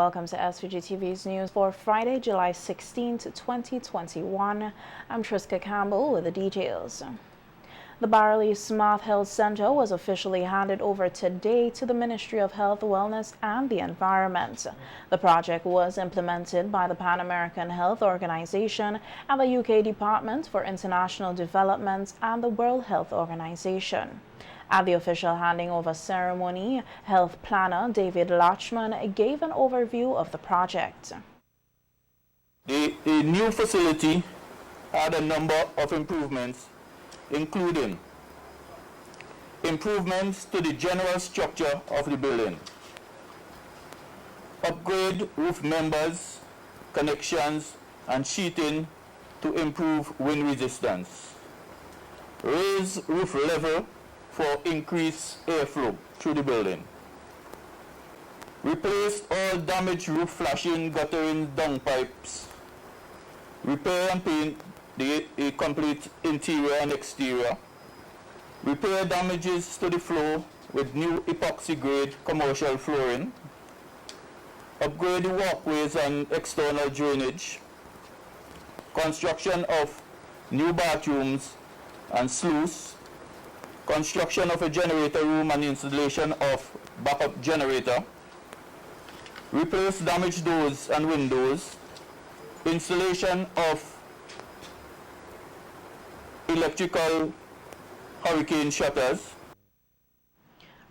welcome to SVG-TV's news for Friday, July 16, 2021. I'm Triska Campbell with the details. The Barley Smart Health Center was officially handed over today to the Ministry of Health, Wellness and the Environment. The project was implemented by the Pan American Health Organization and the UK Department for International Development and the World Health Organization. At the official handing over ceremony, Health Planner David Lachman gave an overview of the project. The new facility had a number of improvements, including improvements to the general structure of the building, upgrade roof members, connections, and sheeting to improve wind resistance, raise roof level for increased airflow through the building, replace all damaged roof flashing, guttering, downpipes, repair and paint the complete interior and exterior, repair damages to the floor with new epoxy grade commercial flooring, upgrade the walkways and external drainage, construction of new bathrooms and sluice, construction of a generator room and installation of backup generator, replace damaged doors and windows, installation of electrical hurricane shutters.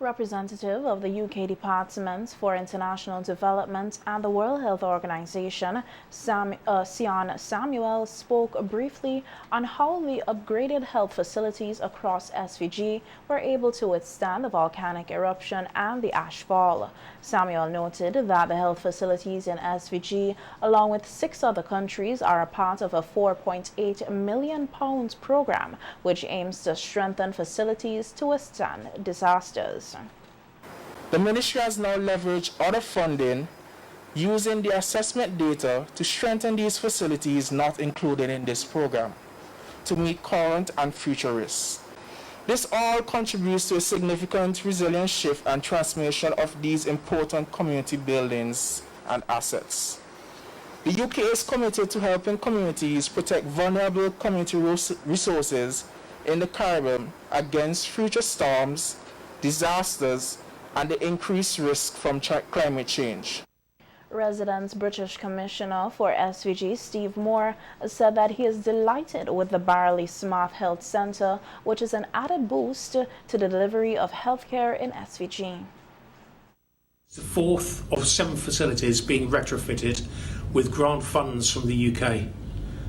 Representative of the UK Department for International Development and the World Health Organization, Sian Samuel, spoke briefly on how the upgraded health facilities across SVG were able to withstand the volcanic eruption and the ashfall. Samuel noted that the health facilities in SVG, along with 6 other countries, are a part of a £4.8 million program, which aims to strengthen facilities to withstand disasters. The ministry has now leveraged other funding using the assessment data to strengthen these facilities not included in this program to meet current and future risks. This all contributes to a significant resilience shift and transformation of these important community buildings and assets. The UK is committed to helping communities protect vulnerable community resources in the Caribbean against future storms, disasters, and the increased risk from climate change. Residents British Commissioner for SVG, Steve Moore, said that he is delighted with the Barley Smart Health Center, which is an added boost to the delivery of healthcare in SVG. It's the 4th of 7 facilities being retrofitted with grant funds from the UK.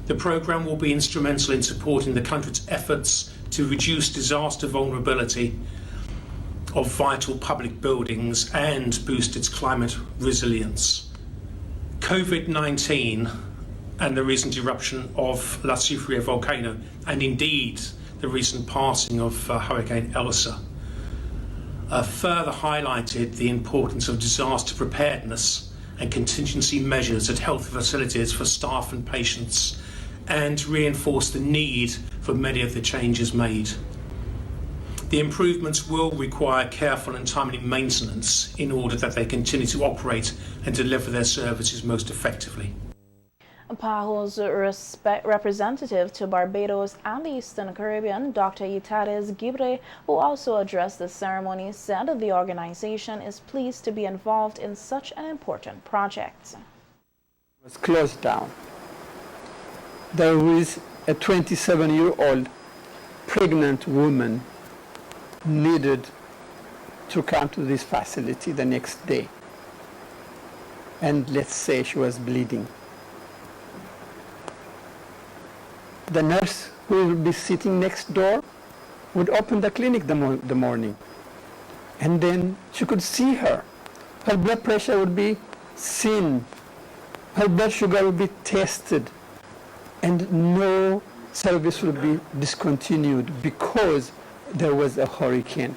The programme will be instrumental in supporting the country's efforts to reduce disaster vulnerability of vital public buildings and boost its climate resilience. COVID-19 and the recent eruption of La Sufria volcano, and indeed the recent passing of Hurricane Elsa, further highlighted the importance of disaster preparedness and contingency measures at health facilities for staff and patients, and reinforced the need for many of the changes made. The improvements will require careful and timely maintenance in order that they continue to operate and deliver their services most effectively. PAHO's representative to Barbados and the Eastern Caribbean, Dr. Yitades Gibre, who also addressed the ceremony, said the organization is pleased to be involved in such an important project. It was closed down. There was a 27-year-old pregnant woman needed to come to this facility the next day, and let's say she was bleeding. The nurse who would be sitting next door would open the clinic the morning, and then she could see her. Her blood pressure would be seen, her blood sugar would be tested, and no service would be discontinued because there was a hurricane.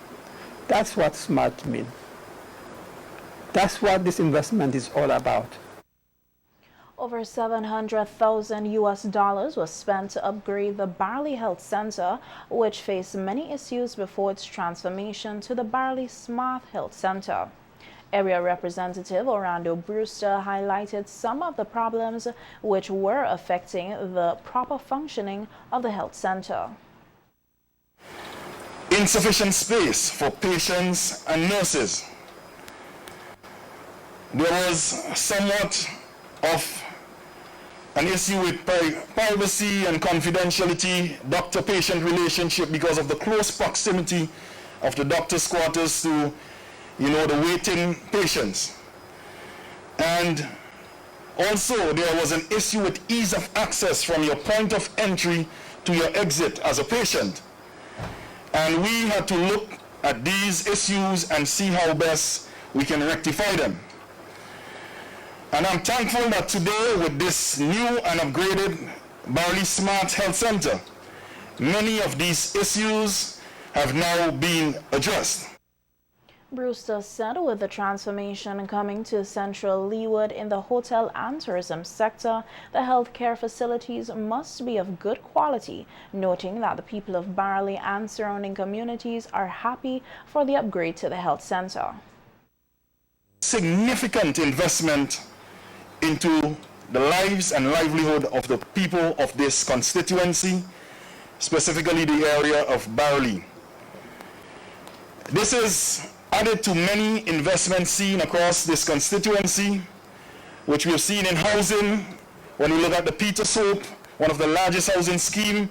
That's what SMART means. That's what this investment is all about. Over $700,000 was spent to upgrade the Barley Health Center, which faced many issues before its transformation to the Barley Smart Health Center. Area Representative Orlando Brewster highlighted some of the problems which were affecting the proper functioning of the health center. Insufficient space for patients and nurses. There was somewhat of an issue with privacy and confidentiality, doctor-patient relationship, because of the close proximity of the doctor's quarters to, the waiting patients. And also there was an issue with ease of access from your point of entry to your exit as a patient. And we had to look at these issues and see how best we can rectify them. And I'm thankful that today, with this new and upgraded Barley Smart Health Center, many of these issues have now been addressed. Brewster said with the transformation coming to Central Leeward in the hotel and tourism sector, the healthcare facilities must be of good quality, noting that the people of Barley and surrounding communities are happy for the upgrade to the health center. Significant investment into the lives and livelihood of the people of this constituency, specifically the area of Barley. This is added to many investments seen across this constituency, which we've seen in housing. When we look at the Peter Soap, one of the largest housing scheme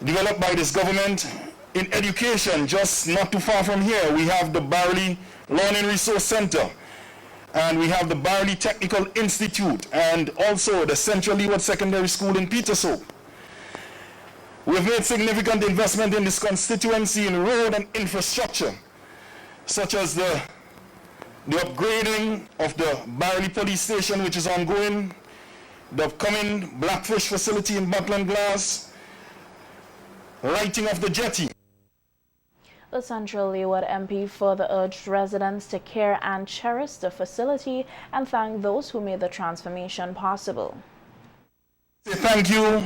developed by this government. In education, just not too far from here, we have the Barley Learning Resource Center, and we have the Barley Technical Institute, and also the Central Leeward Secondary School in Peter Soap. We've made significant investment in this constituency in road and infrastructure, such as the upgrading of the Barley Police Station, which is ongoing, the upcoming Blackfish facility in Butland Glass, lighting of the jetty. The Central Leeward MP further urged residents to care and cherish the facility and thank those who made the transformation possible. Thank you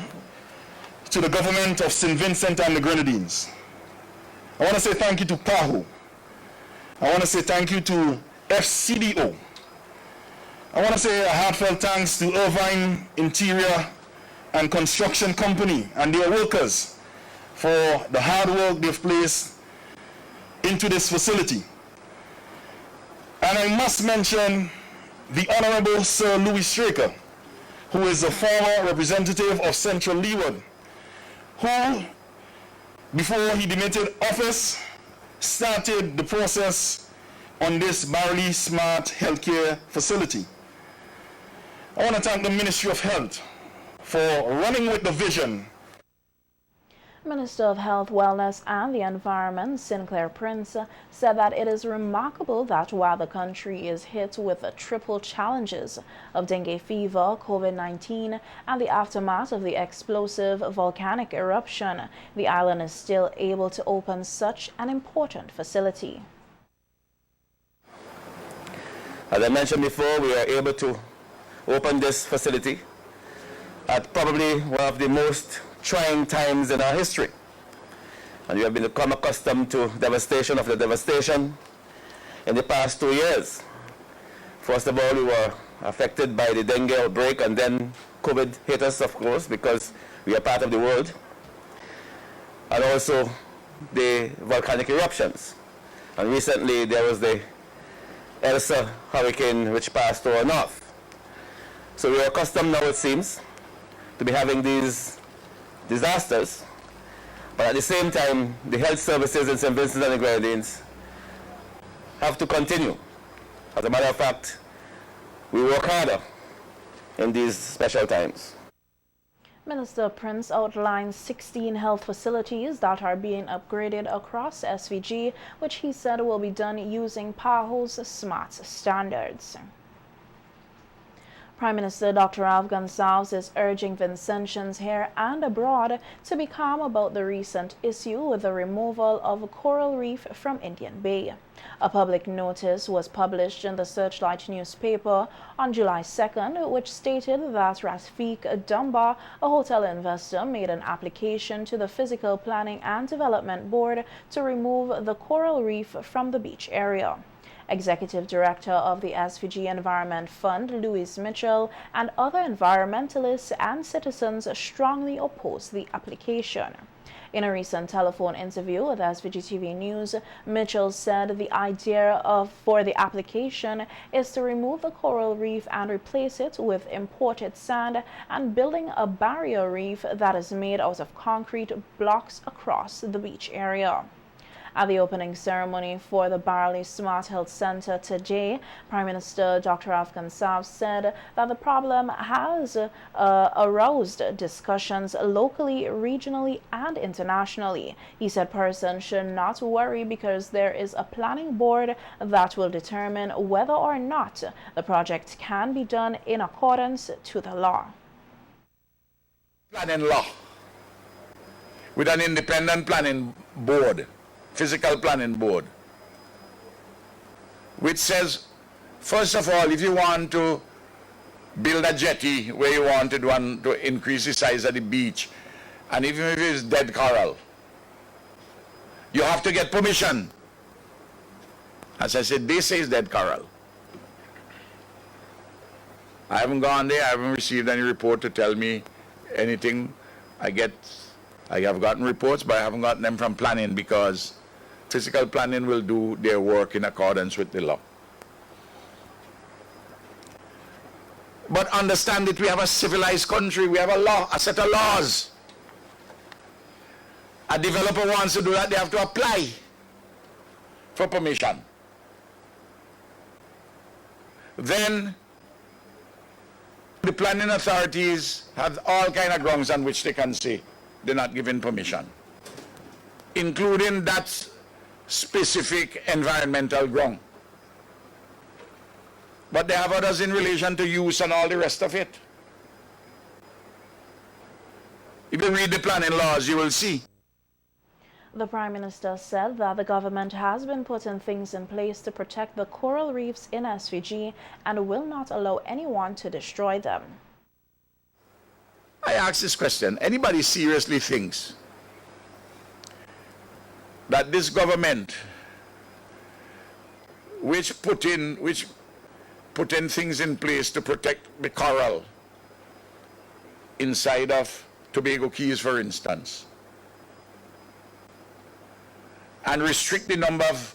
to the government of St. Vincent and the Grenadines. I want to say thank you to PAHO. I want to say thank you to FCDO. I want to say a heartfelt thanks to Irvine Interior and Construction Company and their workers for the hard work they've placed into this facility. And I must mention the Honorable Sir Louis Straker, who is a former representative of Central Leeward, who, before he demitted office, started the process on this Barley Smart Healthcare facility. I want to thank the Ministry of Health for running with the vision. Minister of Health, Wellness and the Environment, Sinclair Prince, said that it is remarkable that while the country is hit with the triple challenges of dengue fever, COVID-19, and the aftermath of the explosive volcanic eruption, the island is still able to open such an important facility. As I mentioned before, we are able to open this facility at probably one of the most trying times in our history. And we have become accustomed to devastation after devastation in the past 2 years. First of all, we were affected by the dengue outbreak, and then COVID hit us, of course, because we are part of the world. And also the volcanic eruptions. And recently there was the Elsa hurricane which passed to our north. So we are accustomed now, it seems, to be having these disasters, but at the same time, the health services in St. Vincent and the Grenadines have to continue. As a matter of fact, we work harder in these special times. Minister Prince outlined 16 health facilities that are being upgraded across SVG, which he said will be done using PAHO's SMART standards. Prime Minister Dr. Alf Gonsalves is urging Vincentians here and abroad to be calm about the recent issue with the removal of a coral reef from Indian Bay. A public notice was published in the Searchlight newspaper on July 2nd, which stated that Rafiq Dunbar, a hotel investor, made an application to the Physical Planning and Development Board to remove the coral reef from the beach area. Executive Director of the SVG Environment Fund, Louis Mitchell, and other environmentalists and citizens strongly oppose the application. In a recent telephone interview with SVG-TV News, Mitchell said the idea for the application is to remove the coral reef and replace it with imported sand and building a barrier reef that is made out of concrete blocks across the beach area. At the opening ceremony for the Barley Smart Health Center today, Prime Minister Dr. Afghan Saab said that the problem has aroused discussions locally, regionally, and internationally. He said persons should not worry because there is a planning board that will determine whether or not the project can be done in accordance to the law. Planning law with an independent planning board, physical planning board, which says, first of all, if you want to build a jetty where you wanted one to increase the size of the beach, and even if it's dead coral, you have to get permission. As I said, they say it's dead coral. I haven't gone there, I haven't received any report to tell me anything. I have gotten reports, but I haven't gotten them from planning because physical planning will do their work in accordance with the law. But understand that we have a civilized country, we have a law, a set of laws. A developer wants to do that, they have to apply for permission. Then the planning authorities have all kinds of grounds on which they can say they're not given permission, including that specific environmental ground. But they have others in relation to use and all the rest of it. If you read the planning laws, you will see. The Prime Minister said that the government has been putting things in place to protect the coral reefs in SVG and will not allow anyone to destroy them. I ask this question, anybody seriously thinks that this government, which put in things in place to protect the coral inside of Tobago Keys, for instance, and restrict the number of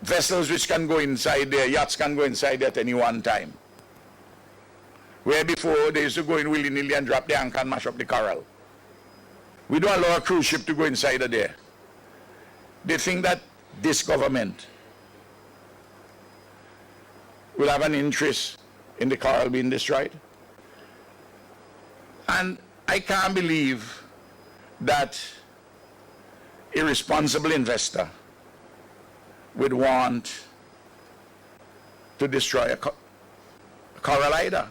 vessels which can go inside there, yachts can go inside there at any one time, where before they used to go in willy-nilly and drop the anchor and mash up the coral. We don't allow a cruise ship to go inside of there. They think that this government will have an interest in the coral being destroyed. And I can't believe that a responsible investor would want to destroy a coral either.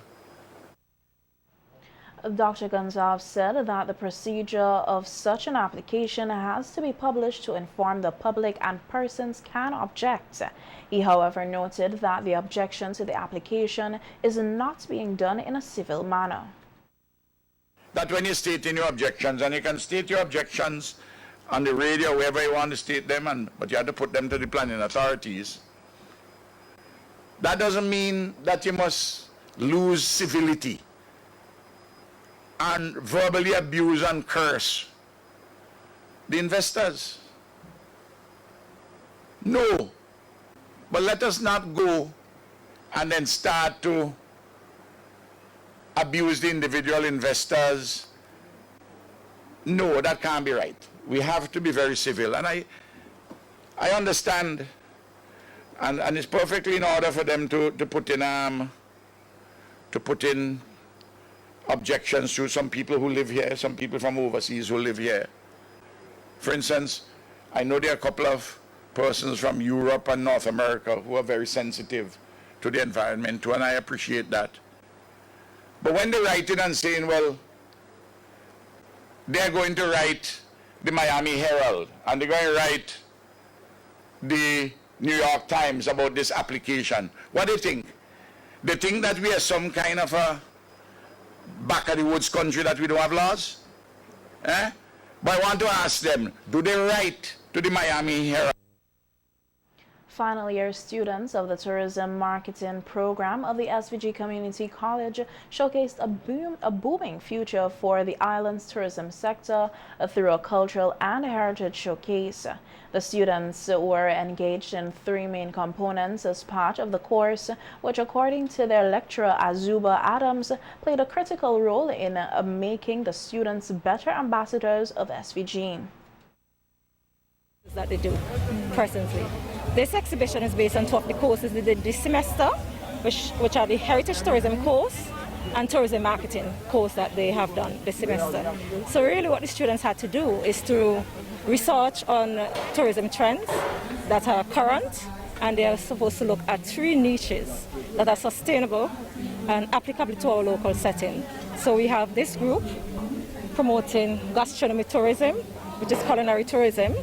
Dr. Gonzalez said that the procedure of such an application has to be published to inform the public and persons can object. He, however, noted that the objection to the application is not being done in a civil manner. That when you state in your objections, and you can state your objections on the radio, wherever you want to state them, but you have to put them to the planning authorities, that doesn't mean that you must lose civility and verbally abuse and curse the investors. No. But let us not go and then start to abuse the individual investors. No, that can't be right. We have to be very civil. And I understand, and it's perfectly in order for them to put in objections to some people who live here, some people from overseas who live here. For instance, I know there are a couple of persons from Europe and North America who are very sensitive to the environment too, and I appreciate that. But when they write it and saying, well, they're going to write the Miami Herald and they're going to write the New York Times about this application, what do they think? They think that we are some kind of a back of the woods country that we don't have laws? But I want to ask them, do they write to the Miami Herald Final year students of the Tourism Marketing Program of the SVG Community College showcased a booming future for the island's tourism sector through a cultural and heritage showcase. The students were engaged in 3 main components as part of the course, which according to their lecturer Azuba Adams played a critical role in making the students better ambassadors of SVG. That they do presently. This exhibition is based on 2 of the courses they did this semester, which are the Heritage Tourism course and Tourism Marketing course that they have done this semester. So really what the students had to do is to research on tourism trends that are current, and they are supposed to look at 3 niches that are sustainable and applicable to our local setting. So we have this group promoting gastronomy tourism, which is culinary tourism,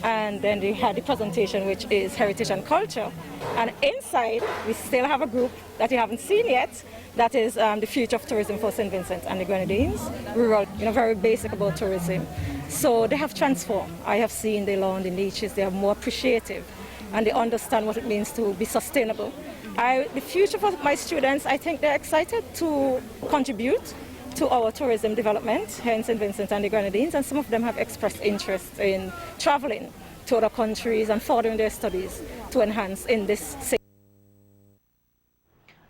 and then they had the presentation, which is heritage and culture. And inside, we still have a group that you haven't seen yet, that is the future of tourism for St. Vincent and the Grenadines. We wrote, very basic about tourism. So they have transformed. I have seen they learn the niches, they are more appreciative, and they understand what it means to be sustainable. The future for my students, I think they're excited to contribute to our tourism development here in St. Vincent and the Grenadines, and some of them have expressed interest in traveling to other countries and furthering their studies to enhance in this sector.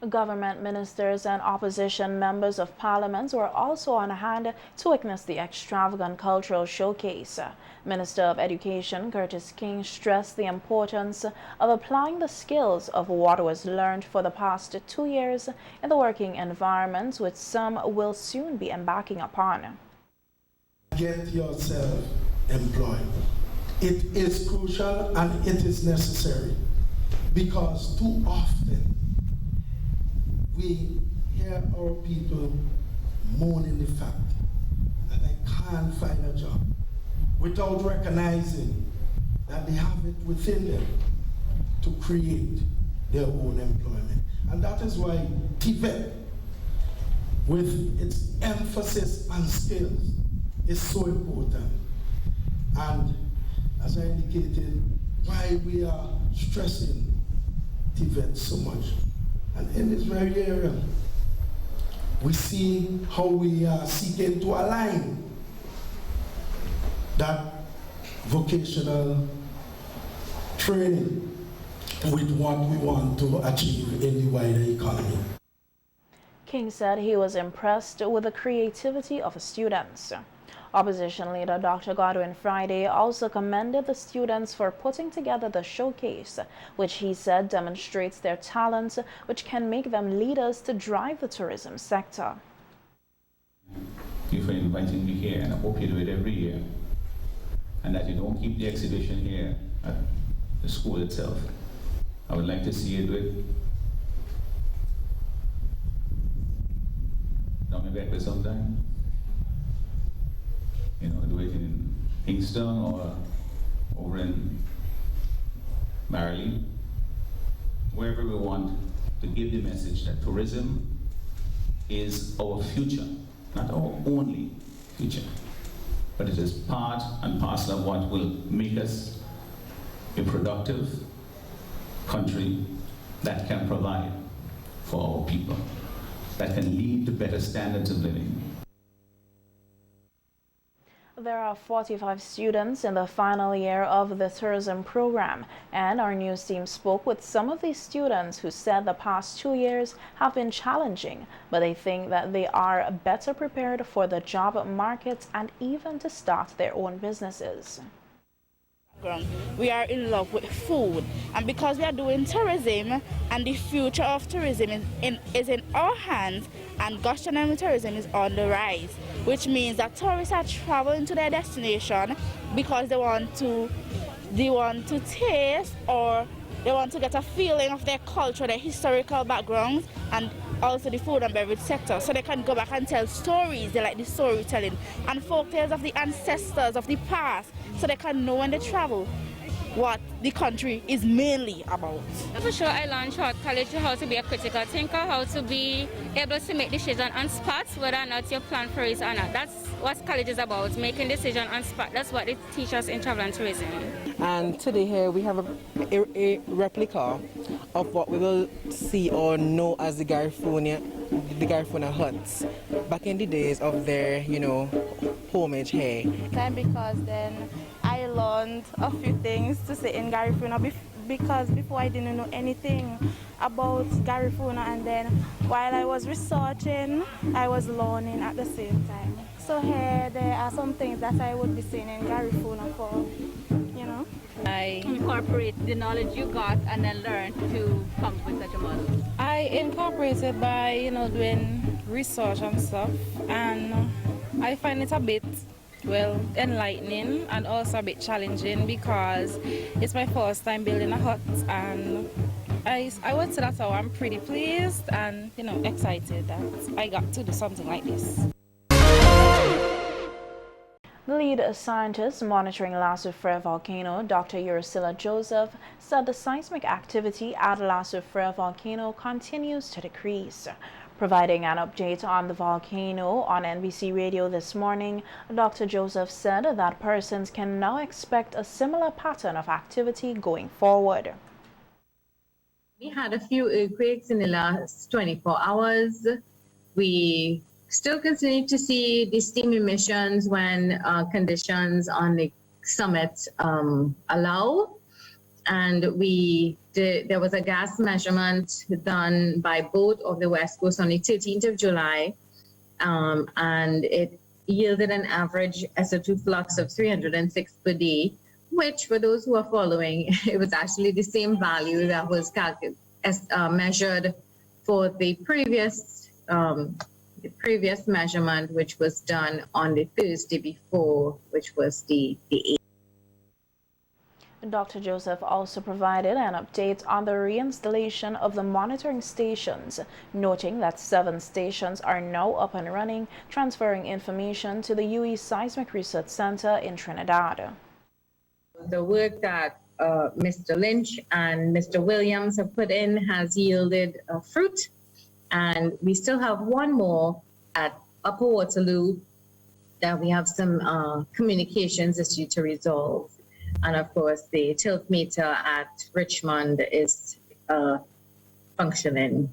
Government ministers and opposition members of parliament were also on hand to witness the extravagant cultural showcase. Minister of Education Curtis King stressed the importance of applying the skills of what was learned for the past 2 years in the working environment, which some will soon be embarking upon. Get yourself employed. It is crucial and it is necessary, because too often we hear our people moaning the fact that they can't find a job without recognizing that they have it within them to create their own employment. And that is why TVET, with its emphasis on skills, is so important. And as I indicated, why we are stressing TVET so much. And in this very area, we see how we are seeking to align that vocational training with what we want to achieve in the wider economy. King said he was impressed with the creativity of the students. Opposition leader Dr. Godwin Friday also commended the students for putting together the showcase, which he said demonstrates their talents, which can make them leaders to drive the tourism sector. Thank you for inviting me here, and I hope you do it every year, and that you don't keep the exhibition here at the school itself. I would like to see you do it down in Beckley sometime. Do it in Kingston or over in Barley, wherever we want to give the message that tourism is our future, not our only future, but it is part and parcel of what will make us a productive country that can provide for our people, that can lead to better standards of living. There are 45 students in the final year of the tourism program, and our news team spoke with some of these students who said the past 2 years have been challenging, but they think that they are better prepared for the job market and even to start their own businesses. We are in love with food, and because we are doing tourism and the future of tourism is in our hands, and gastronomic tourism is on the rise, which means that tourists are traveling to their destination because they want to taste, or they want to get a feeling of their culture, their historical backgrounds, and also the food and beverage sector, so they can go back and tell stories. They like the storytelling and folk tales of the ancestors of the past, so they can know when they travel what the country is mainly about. For sure, I learned throughout college how to be a critical thinker, how to be able to make decisions on spot, whether or not your plan for it or not. That's what college is about, making decisions on spot. That's what they teach us in travel and tourism. And today here we have a replica of what we will see or know as the Garifuna huts back in the days of their, homage here. Because then I learned a few things to say in Garifuna because before I didn't know anything about Garifuna, and then while I was researching, I was learning at the same time. So here there are some things that I would be saying in Garifuna for, I incorporate the knowledge you got and then learn to come up with such a model. I incorporated by, doing research and stuff, and I find it a bit, enlightening and also a bit challenging because it's my first time building a hut, and I would say that's how I'm pretty pleased and, excited that I got to do something like this. The lead scientist monitoring La Soufrière volcano, Dr. Urusilla Joseph, said the seismic activity at La Soufrière volcano continues to decrease. Providing an update on the volcano on NBC Radio this morning, Dr. Joseph said that persons can now expect a similar pattern of activity going forward. We had a few earthquakes in the last 24 hours. We still continue to see the steam emissions when conditions on the summit allow. And there was a gas measurement done by both of the West Coast on the 13th of July, and it yielded an average SO2 flux of 306 per day, which for those who are following, it was actually the same value that was measured for the previous measurement, which was done on the Thursday before, which was the 8th. Dr. Joseph also provided an update on the reinstallation of the monitoring stations, noting that 7 stations are now up and running, transferring information to the UE Seismic Research Center in Trinidad. The work that Mr. Lynch and Mr. Williams have put in has yielded fruit, and we still have one more at Upper Waterloo that we have some communications issue to resolve. And of course, the tilt meter at Richmond is functioning.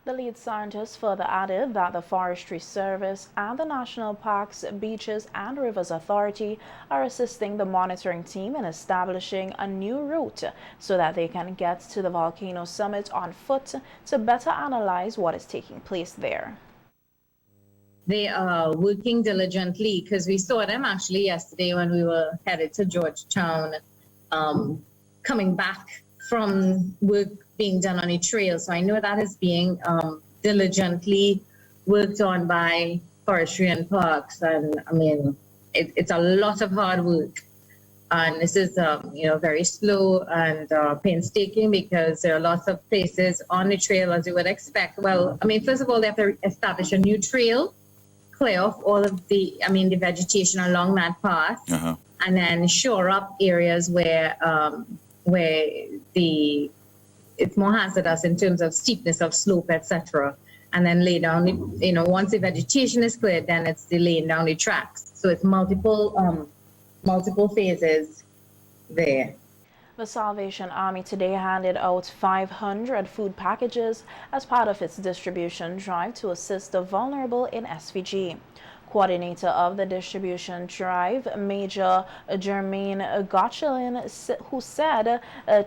The lead scientist further added that the Forestry Service and the National Parks, Beaches and Rivers Authority are assisting the monitoring team in establishing a new route so that they can get to the volcano summit on foot to better analyze what is taking place there. They are working diligently because we saw them actually yesterday when we were headed to Georgetown, coming back from work being done on a trail. So I know that is being diligently worked on by Forestry and Parks. And I mean, it's a lot of hard work. And this is, very slow and painstaking because there are lots of places on the trail as you would expect. Well, I mean, first of all, they have to establish a new trail, clear off all of the vegetation along that path, and then shore up areas where it's more hazardous in terms of steepness of slope, etc. And then lay down, once the vegetation is cleared, then it's the laying down the tracks. So it's multiple phases there. The Salvation Army today handed out 500 food packages as part of its distribution drive to assist the vulnerable in SVG. Coordinator of the distribution drive, Major Jermaine Gotchelin, who said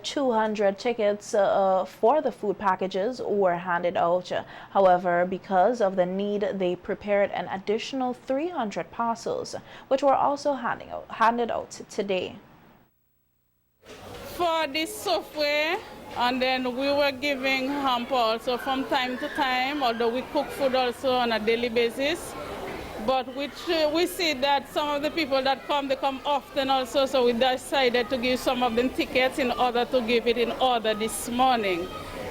200 tickets for the food packages were handed out. However, because of the need, they prepared an additional 300 parcels, which were also handed out today. For this software, and then we were giving hamper also from time to time, although we cook food also on a daily basis. But we see that some of the people that come, they come often also, so we decided to give some of them tickets in order to give it in order this morning.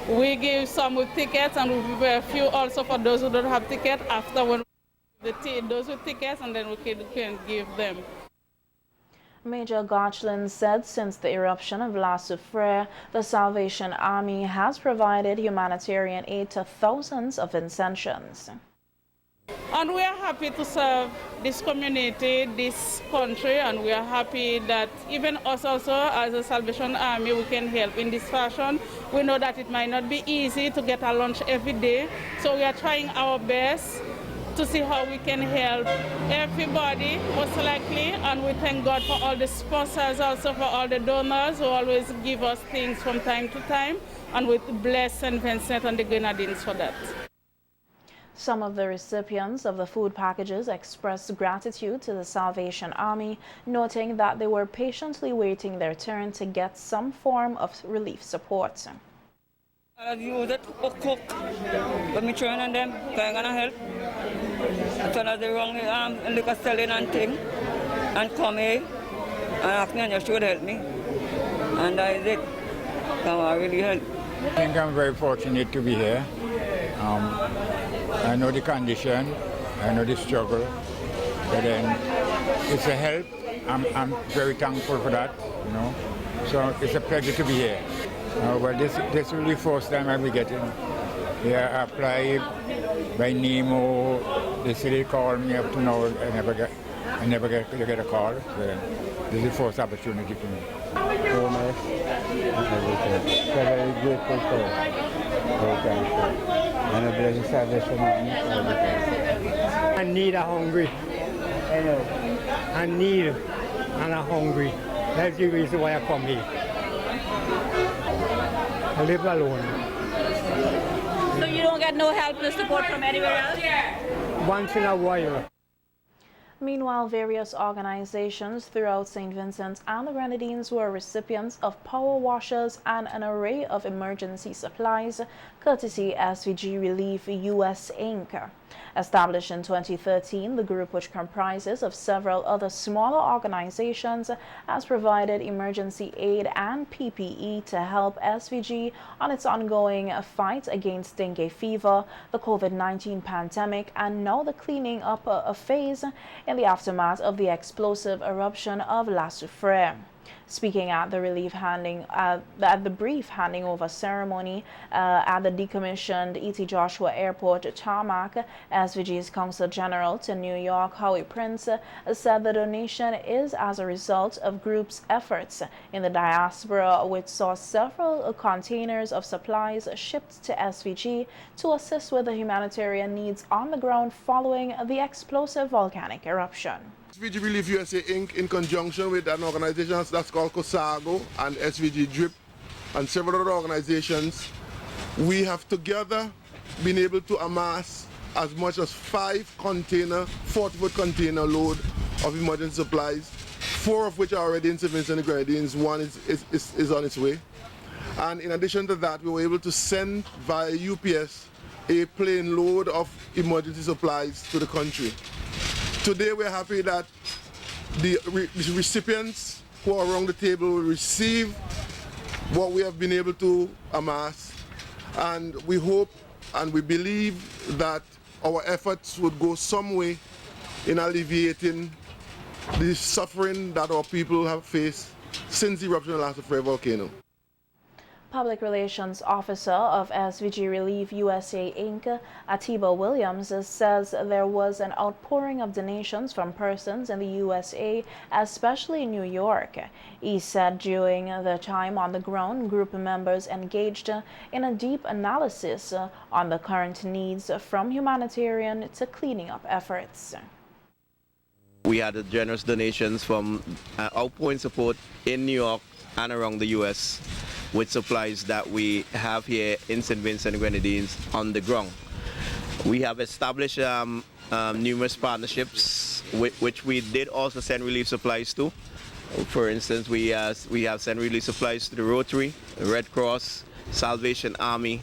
We give some with tickets, and we prepare a few also for those who don't have tickets after when those with tickets, and then we can give them. Major Gotchlin said since the eruption of La Soufrière, the Salvation Army has provided humanitarian aid to thousands of Vincentians. And we are happy to serve this community, this country, and we are happy that even us also as a Salvation Army, we can help in this fashion. We know that it might not be easy to get a lunch every day, so we are trying our best to see how we can help everybody, most likely, and we thank God for all the sponsors, also for all the donors who always give us things from time to time, and we bless St. Vincent and the Grenadines for that. Some of the recipients of the food packages expressed gratitude to the Salvation Army, noting that they were patiently waiting their turn to get some form of relief support. I use it to cook, but me train on them, I'm gonna help. I turn out the wrong liquor selling and thing, and come here and ask me and you should help me. And that is it. So I really help. I think I'm very fortunate to be here. I know the condition, I know the struggle, but then it's a help. I'm very thankful for that, you know. So it's a pleasure to be here. But this will be the first time I'll be getting. Yeah, I applied by Nemo. They said they called me up to now. I never get a call. So this is the first opportunity for me. So nice. So very grateful for it. Very thankful. And I bless the Salvation Army. I need a hungry. I know. I need and I'm hungry. That's the reason why I come here. I live alone. So you don't get no help or support from anywhere else? Once in a while. Meanwhile, various organizations throughout St. Vincent and the Grenadines were recipients of power washers and an array of emergency supplies, courtesy SVG Relief US Inc. Established in 2013, the group, which comprises of several other smaller organizations, has provided emergency aid and PPE to help SVG on its ongoing fight against dengue fever, the COVID-19 pandemic, and now the cleaning up phase in the aftermath of the explosive eruption of La Soufrière. Speaking at the brief handing over ceremony at the decommissioned E.T. Joshua Airport tarmac, SVG's Consul General to New York, Howie Prince, said the donation is as a result of group's efforts in the diaspora, which saw several containers of supplies shipped to SVG to assist with the humanitarian needs on the ground following the explosive volcanic eruption. SVG Relief USA Inc. in conjunction with an organization that's called COSAGO and SVG DRIP and several other organizations, we have together been able to amass as much as 5 container, 40-foot container load of emergency supplies, 4 of which are already in St. Vincent and the Grenadines, 1 is on its way. And in addition to that, we were able to send via UPS a plane load of emergency supplies to the country. Today we're happy that the recipients who are around the table will receive what we have been able to amass, and we hope and we believe that our efforts would go some way in alleviating the suffering that our people have faced since the eruption of the La Soufrière volcano. Public Relations Officer of SVG Relief USA Inc., Atiba Williams, says there was an outpouring of donations from persons in the USA, especially New York. He said during the time on the ground, group members engaged in a deep analysis on the current needs from humanitarian to cleaning up efforts. We had generous donations from outpouring support in New York and around the U.S. with supplies that we have here in St. Vincent and Grenadines on the ground. We have established numerous partnerships which we did also send relief supplies to. For instance, we have sent relief supplies to the Rotary, the Red Cross, Salvation Army,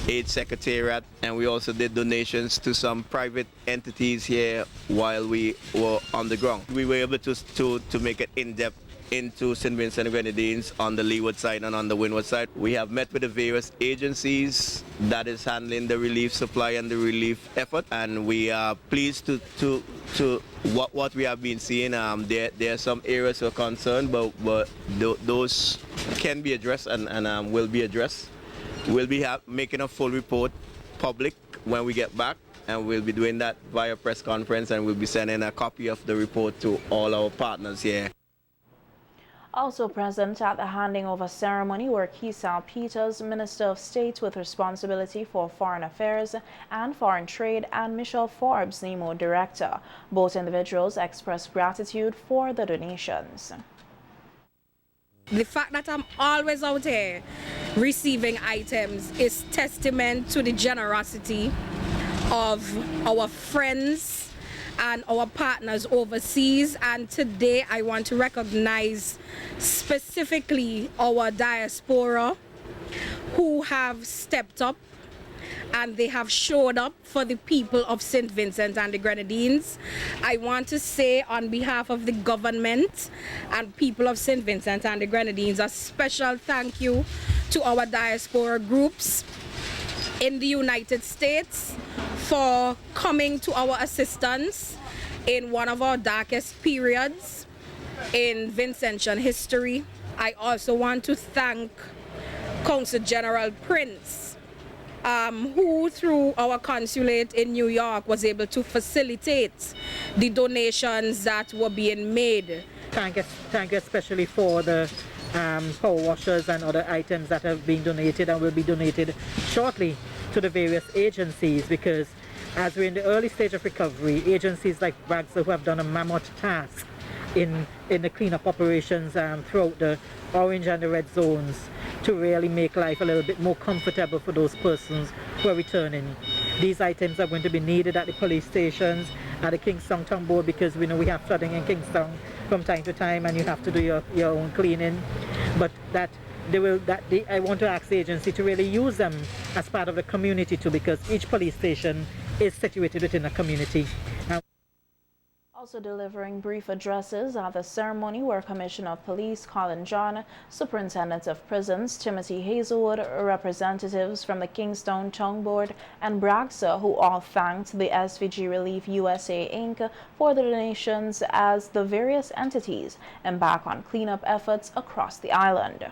Aid Secretariat, and we also did donations to some private entities here while we were on the ground. We were able to make an in-depth into St. Vincent and Grenadines on the leeward side and on the windward side. We have met with the various agencies that is handling the relief supply and the relief effort, and we are pleased to what we have been seeing. There are some areas of concern, but those can be addressed and will be addressed. We'll be making a full report public when we get back, and we'll be doing that via press conference, and we'll be sending a copy of the report to all our partners here. Also present at the handing over ceremony were Keisal Peters, Minister of State with responsibility for Foreign Affairs and Foreign Trade, and Michelle Forbes, NEMO Director. Both individuals expressed gratitude for the donations. The fact that I'm always out here receiving items is testament to the generosity of our friends and our partners overseas, and today I want to recognize specifically our diaspora who have stepped up and they have showed up for the people of St. Vincent and the Grenadines. I want to say on behalf of the government and people of St. Vincent and the Grenadines, a special thank you to our diaspora groups in the United States for coming to our assistance in one of our darkest periods in Vincentian history. I also want to thank Consul General Prince, who through our consulate in New York was able to facilitate the donations that were being made. Thank you especially for the power washers and other items that have been donated and will be donated shortly to the various agencies, because as we're in the early stage of recovery, agencies like BRAGSA, who have done a mammoth task in the cleanup operations throughout the orange and the red zones to really make life a little bit more comfortable for those persons who are returning. These items are going to be needed at the police stations, at the Kingston Town Board, because we know we have flooding in Kingston from time to time and you have to do your own cleaning. But I want to ask the agency to really use them as part of the community too, because each police station is situated within a community. Also delivering brief addresses at the ceremony were Commissioner of Police Colin John, Superintendent of Prisons Timothy Hazelwood, representatives from the Kingstown Town Board and BRAGSA, who all thanked the SVG Relief USA Inc. for the donations as the various entities embark on cleanup efforts across the island.